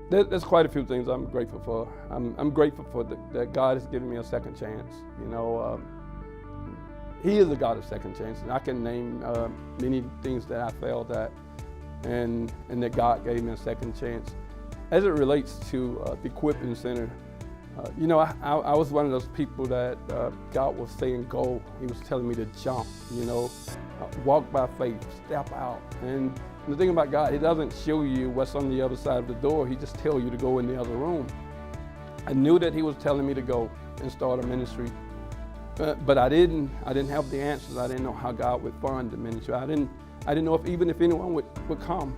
There's quite a few things I'm grateful for. I'm grateful for that God has given me a second chance. You know, He is a God of second chances. I can name many things that I failed at, and that God gave me a second chance. As it relates to the equipping center, you know, I was one of those people that God was saying go. He was telling me to jump, you know, walk by faith, step out. And the thing about God, He doesn't show you what's on the other side of the door. He just tells you to go in the other room. I knew that He was telling me to go and start a ministry, but I didn't have the answers. I didn't know how God would fund the ministry. I didn't know if anyone would come.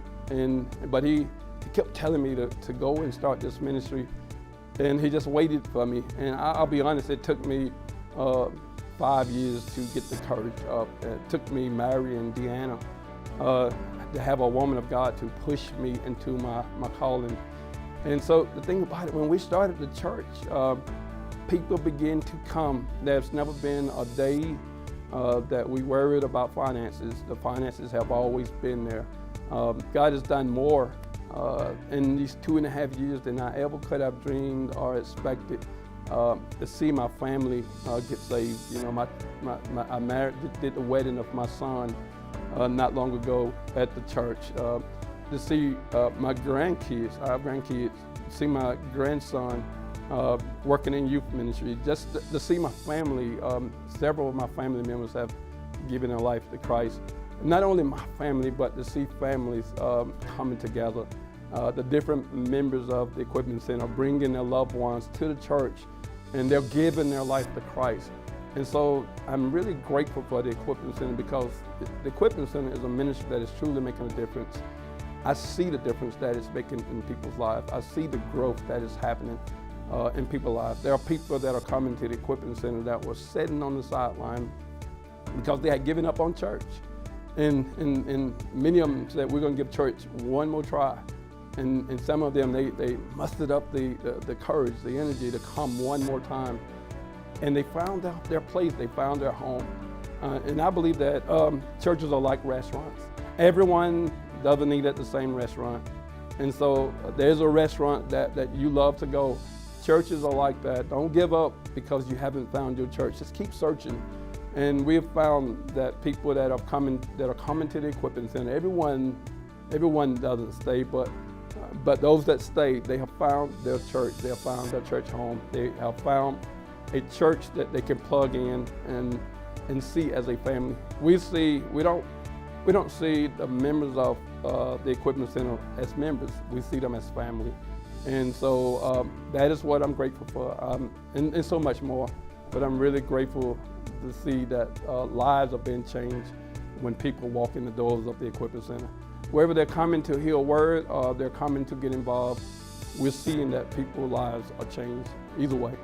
But He kept telling me to go and start this ministry. And He just waited for me. And I'll be honest, it took me 5 years to get the courage up. It took me marrying Deanna to have a woman of God to push me into my calling. And so the thing about it, when we started the church, people began to come. There's never been a day that we worried about finances. The finances have always been there. God has done more in these 2.5 years than I ever could have dreamed or expected. To see my family get saved. You know, I did the wedding of my son not long ago at the church. To see my grandkids, our grandkids, see my grandson working in youth ministry, just to see my family. Several of my family members have given their life to Christ. Not only my family, but to see families coming together. The different members of the Equipment Center bringing their loved ones to the church, and they're giving their life to Christ. And so I'm really grateful for the Equipment Center, because the Equipment Center is a ministry that is truly making a difference. I see the difference that it's making in people's lives. I see the growth that is happening in people's lives. There are people that are coming to the Equipment Center that were sitting on the sideline because they had given up on church. And many of them said, we're going to give church one more try. And some of them, they mustered up the courage, the energy to come one more time. And they found out their place, they found their home. And I believe that churches are like restaurants. Everyone doesn't eat at the same restaurant. And so there's a restaurant that you love to go. Churches are like that. Don't give up because you haven't found your church. Just keep searching. And we have found that people that are coming to the Equipment Center, everyone doesn't stay, but those that stay, they have found their church. They have found their church home. They have found a church that they can plug in and see as a family. We don't see the members of the Equipment Center as members. We see them as family. And so that is what I'm grateful for, and so much more. But I'm really grateful to see that lives are being changed when people walk in the doors of the Equipment Center. Wherever they're coming to hear a word or they're coming to get involved, we're seeing that people's lives are changed either way.